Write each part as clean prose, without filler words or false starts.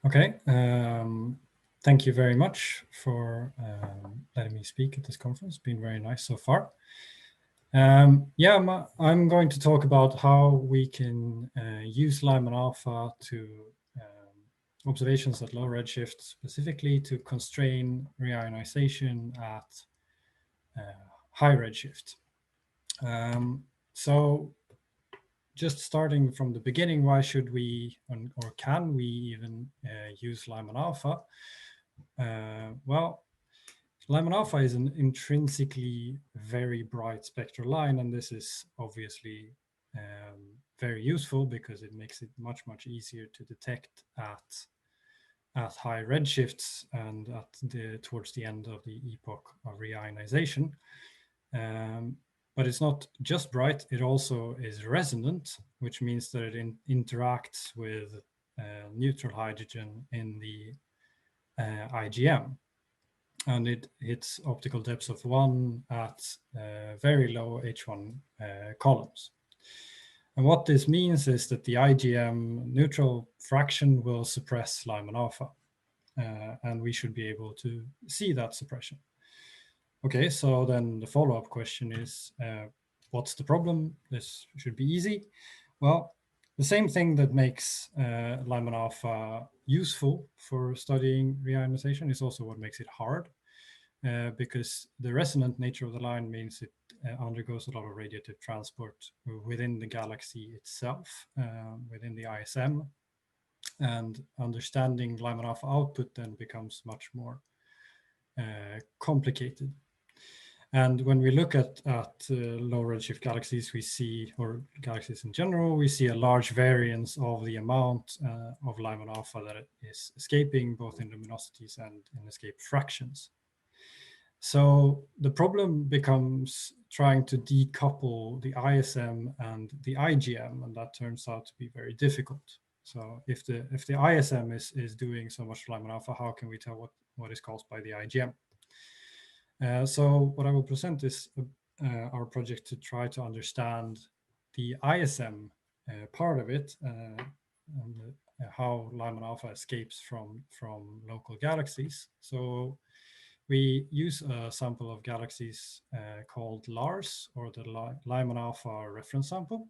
Okay, thank you very much for letting me speak at this conference. It's been very nice so far. Yeah, I'm going to talk about how we can use Lyman Alpha to observations at low redshift, specifically to constrain reionization at high redshift. So just starting from the beginning, why should we, or can we even use Lyman Alpha? Well, Lyman Alpha is an intrinsically very bright spectral line, and this is obviously very useful because it makes it much easier to detect at high redshifts and towards the end of the epoch of reionization. But it's not just bright, it also is resonant, which means that it interacts with neutral hydrogen in the IGM. And it hits optical depths of 1 at very low H1 columns. And what this means is that the IGM neutral fraction will suppress Lyman Alpha. And we should be able to see that suppression. Okay, so then the follow-up question is, what's the problem? This should be easy. Well, the same thing that makes Lyman Alpha useful for studying reionization is also what makes it hard, because the resonant nature of the line means it undergoes a lot of radiative transport within the galaxy itself, within the ISM, and understanding Lyman Alpha output then becomes much more complicated. And when we look at low redshift galaxies, we see, or galaxies in general, we see a large variance of the amount of Lyman Alpha that is escaping, both in luminosities and in escape fractions. So the problem becomes trying to decouple the ISM and the IGM, and that turns out to be very difficult. So if the ISM is doing so much Lyman Alpha, how can we tell what is caused by the IGM? So what I will present is our project to try to understand the ISM part of it, and how Lyman Alpha escapes from local galaxies. So we use a sample of galaxies called LARS, or the Lyman Alpha reference sample.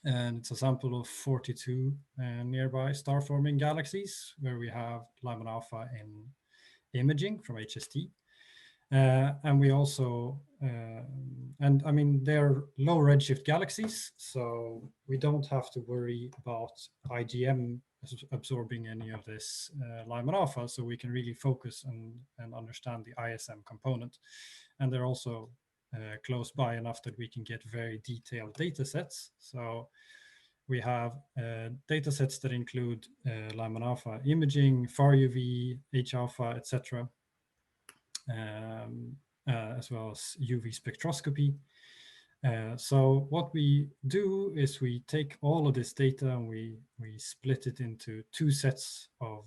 And it's a sample of 42 nearby star-forming galaxies where we have Lyman Alpha in imaging from HST. And we also, and I mean, they're low redshift galaxies, so we don't have to worry about IGM absorbing any of this Lyman Alpha, so we can really focus and understand the ISM component. And they're also close by enough that we can get very detailed data sets. So we have data sets that include Lyman Alpha imaging, far UV, H alpha, etc. As well as UV spectroscopy. So what we do is we take all of this data and we split it into two sets of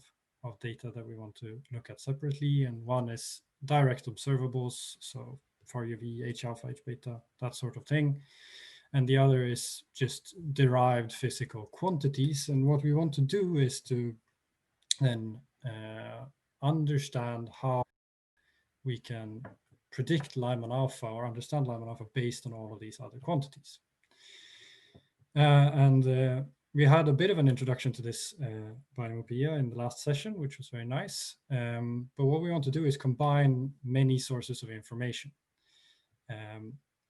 data that we want to look at separately. And one is direct observables, so far UV, H alpha, H beta, that sort of thing. And the other is just derived physical quantities. And what we want to do is to then understand how we can predict Lyman Alpha or understand Lyman Alpha based on all of these other quantities. And we had a bit of an introduction to this binomopia in the last session, which was very nice. But what we want to do is combine many sources of information.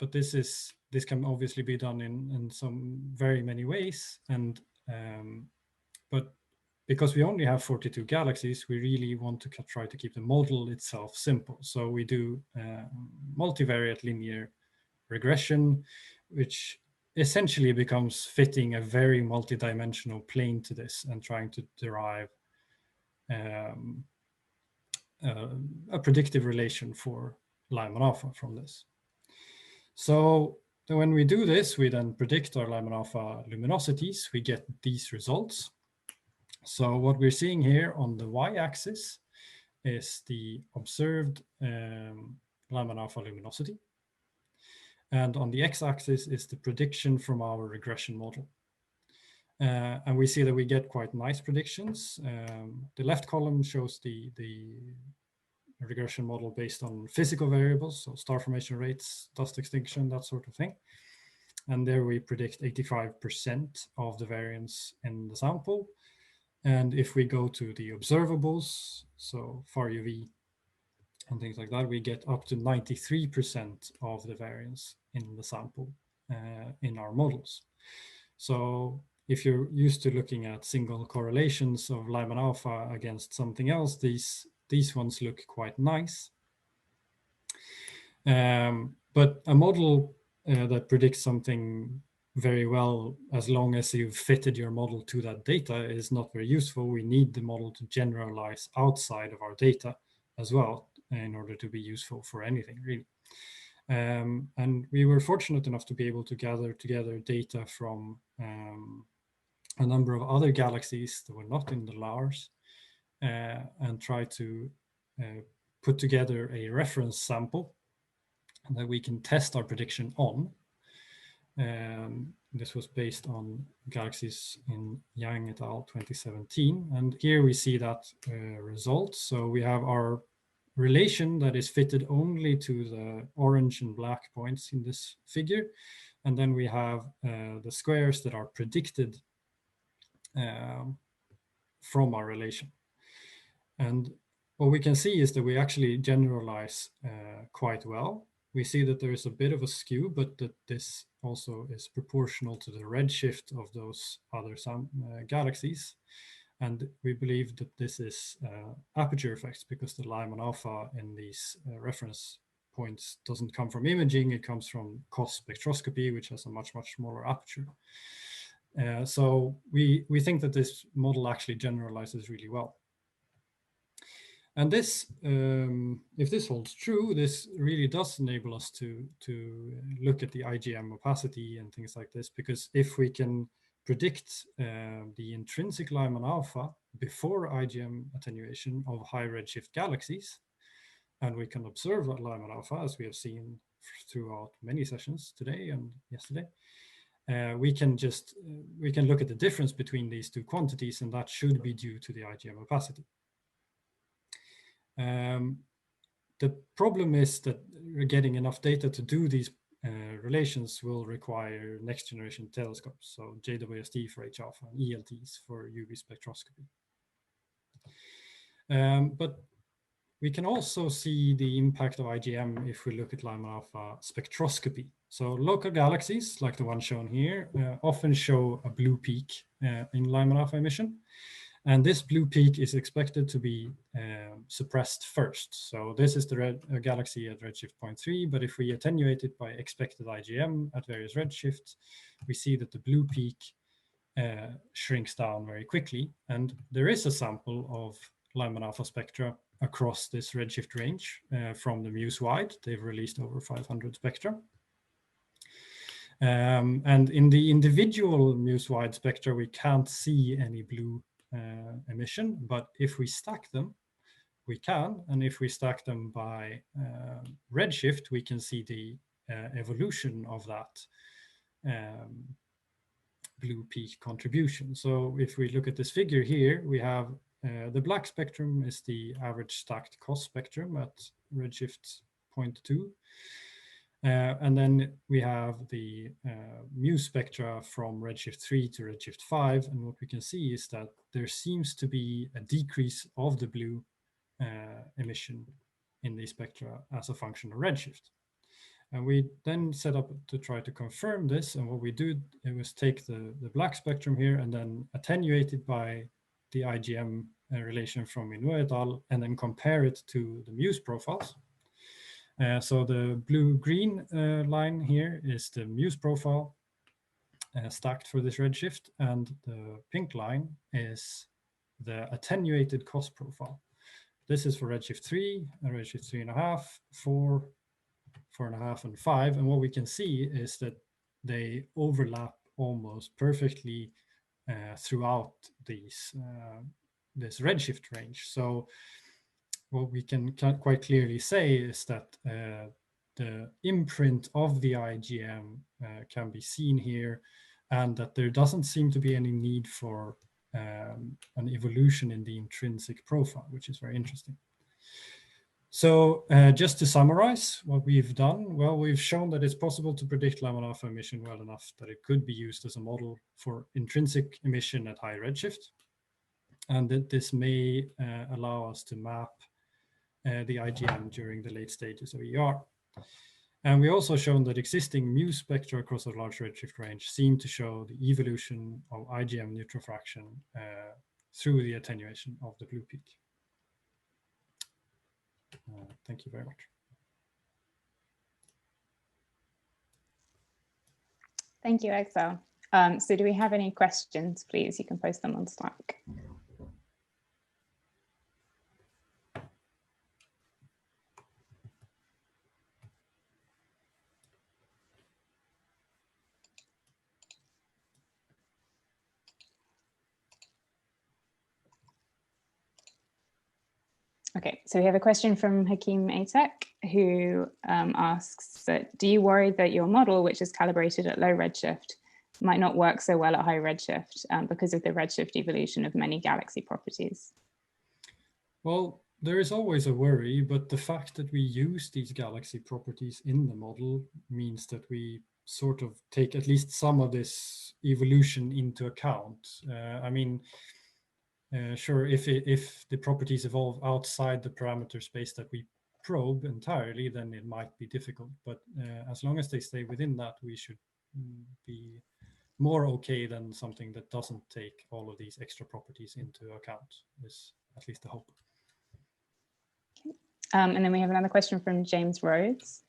But this can obviously be done in some very many ways. And but because we only have 42 galaxies, we really want to try to keep the model itself simple. So we do multivariate linear regression, which essentially becomes fitting a very multidimensional plane to this and trying to derive a predictive relation for Lyman Alpha from this. So when we do this, we then predict our Lyman Alpha luminosities. We get these results. So what we're seeing here on the y-axis is the observed Lyman Alpha luminosity. And on the x-axis is the prediction from our regression model. And we see that we get quite nice predictions. The left column shows the regression model based on physical variables, so star formation rates, dust extinction, that sort of thing. And there we predict 85% of the variance in the sample. And if we go to the observables, so far UV and things like that, we get up to 93% of the variance in the sample in our models. So if you're used to looking at single correlations of Lyman Alpha against something else, these ones look quite nice. But a model that predicts something very well, as long as you've fitted your model to that data, is not very useful. We need the model to generalize outside of our data as well in order to be useful for anything, really. And we were fortunate enough to be able to gather together data from a number of other galaxies that were not in the LARs and try to put together a reference sample that we can test our prediction on. This was based on galaxies in Yang et al. 2017. And here we see that result. So we have our relation that is fitted only to the orange and black points in this figure. And then we have the squares that are predicted from our relation. And what we can see is that we actually generalize quite well. We see that there is a bit of a skew, but that this also is proportional to the redshift of those other galaxies. And we believe that this is aperture effects, because the Lyman Alpha in these reference points doesn't come from imaging, it comes from COS spectroscopy, which has a much, much smaller aperture. So we think that this model actually generalizes really well. And this, if this holds true, this really does enable us to look at the IGM opacity and things like this, because if we can predict the intrinsic Lyman Alpha before IGM attenuation of high redshift galaxies, and we can observe Lyman Alpha, as we have seen throughout many sessions today and yesterday, we can look at the difference between these two quantities, and that should be due to the IGM opacity. The problem is that getting enough data to do these relations will require next generation telescopes, so JWST for H-alpha and ELTs for UV spectroscopy. But we can also see the impact of IGM if we look at Lyman Alpha spectroscopy. So local galaxies, like the one shown here, often show a blue peak in Lyman Alpha emission. And this blue peak is expected to be suppressed first. So this is the galaxy at redshift 0.3, but if we attenuate it by expected IGM at various redshifts, we see that the blue peak shrinks down very quickly. And there is a sample of Lyman Alpha spectra across this redshift range from the MUSE Wide. They've released over 500 spectra. And in the individual MUSE Wide spectra, we can't see any blue emission, but if we stack them, we can. And if we stack them by redshift, we can see the evolution of that blue peak contribution. So if we look at this figure here, we have the black spectrum is the average stacked COS spectrum at redshift 0.2. And then we have the MUSE spectra from redshift 3 to redshift 5. And what we can see is that there seems to be a decrease of the blue emission in the spectra as a function of redshift. And we then set up to try to confirm this. And what we did, it was take the black spectrum here and then attenuate it by the IGM relation from Minwoo et al. And then compare it to the MUSE profiles. So the blue-green line here is the MUSE profile stacked for this redshift, and the pink line is the attenuated COS profile. This is for redshift 3, and redshift 3.5, 4, 4.5, and 5. And what we can see is that they overlap almost perfectly throughout these this redshift range. So what we can quite clearly say is that the imprint of the IGM can be seen here and that there doesn't seem to be any need for an evolution in the intrinsic profile, which is very interesting. So just to summarize what we've done, well, we've shown that it's possible to predict Lyman Alpha emission well enough that it could be used as a model for intrinsic emission at high redshift, and that this may allow us to map the IGM during the late stages of ER. And we also shown that existing MUSE spectra across a large redshift range seem to show the evolution of IGM neutral fraction through the attenuation of the blue peak. Thank you very much. Thank you, Axel. So do we have any questions, please? You can post them on Slack. Okay, so we have a question from Hakeem Atek, who asks that, do you worry that your model, which is calibrated at low redshift, might not work so well at high redshift because of the redshift evolution of many galaxy properties? Well, there is always a worry, but the fact that we use these galaxy properties in the model means that we sort of take at least some of this evolution into account. I mean, sure, if the properties evolve outside the parameter space that we probe entirely, then it might be difficult. But as long as they stay within that, we should be more okay than something that doesn't take all of these extra properties into account, is at least the hope. Okay. And then we have another question from James Rhodes,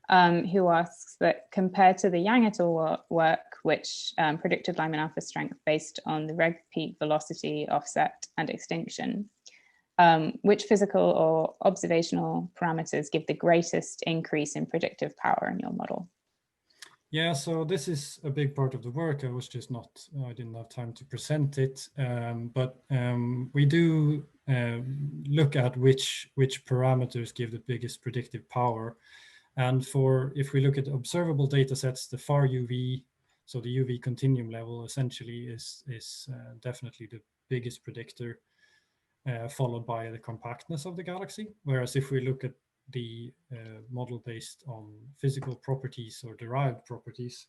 who asks that compared to the Yang et al. Work, which predicted Lyman Alpha strength based on the reg peak velocity, offset, and extinction, which physical or observational parameters give the greatest increase in predictive power in your model? Yeah, so this is a big part of the work. I didn't have time to present it, but we do look at which parameters give the biggest predictive power. And if we look at observable data sets, the far UV, so the UV continuum level essentially is definitely the biggest predictor, followed by the compactness of the galaxy. Whereas if we look at the model based on physical properties or derived properties,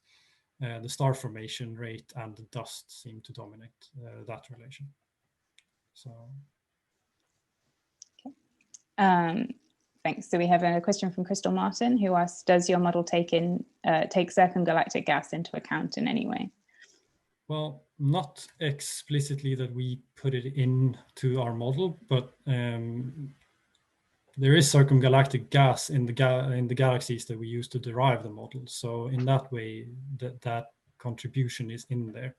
the star formation rate and the dust seem to dominate that relation. So. Okay. Thanks. So we have a question from Crystal Martin, who asks, does your model take circumgalactic gas into account in any way? Well, not explicitly that we put it into our model, but there is circumgalactic gas in the galaxies that we use to derive the model. So in that way, that contribution is in there,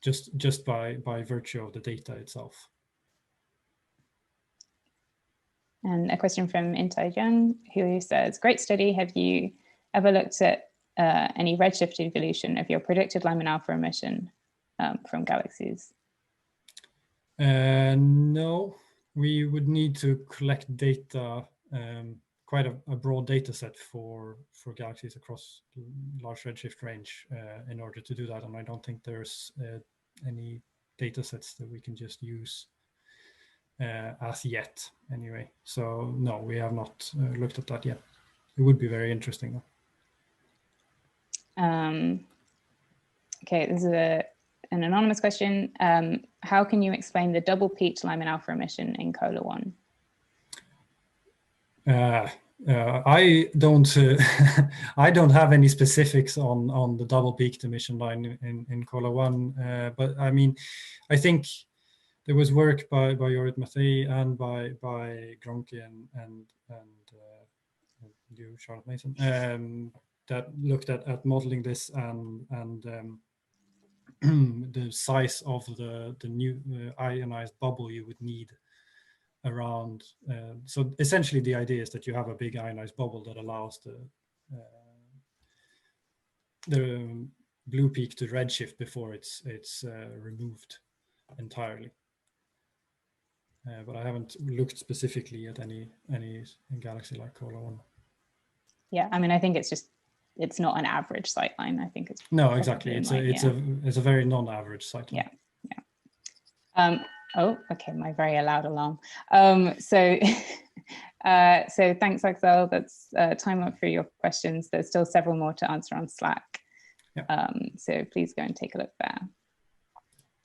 just by virtue of the data itself. And a question from Intai Young, who says, great study. Have you ever looked at any redshift evolution of your predicted Lyman Alpha emission from galaxies? No, we would need to collect data, quite a broad data set for galaxies across large redshift range in order to do that. And I don't think there's any data sets that we can just use as yet anyway. So no, we have not looked at that yet. It would be very interesting though. Okay, this is an anonymous question. How can you explain the double peaked Lyman Alpha emission in COLA 1? I don't I don't have any specifics on the double peaked emission line in COLA 1, but I mean, I think there was work by Jorrit Mathey and by Gronke and you, Charlotte Mason, that looked at modeling this and the size of the new ionized bubble you would need around. So essentially the idea is that you have a big ionized bubble that allows the blue peak to redshift before it's removed entirely. But I haven't looked specifically at any galaxy like COLA 1. Yeah, I mean, I think it's just it's not an average sightline. I think it's no, exactly. It's a very non-average sightline. Yeah, yeah. Oh, okay, my very loud alarm. So thanks, Axel. That's time up for your questions. There's still several more to answer on Slack. Yeah. So please go and take a look there.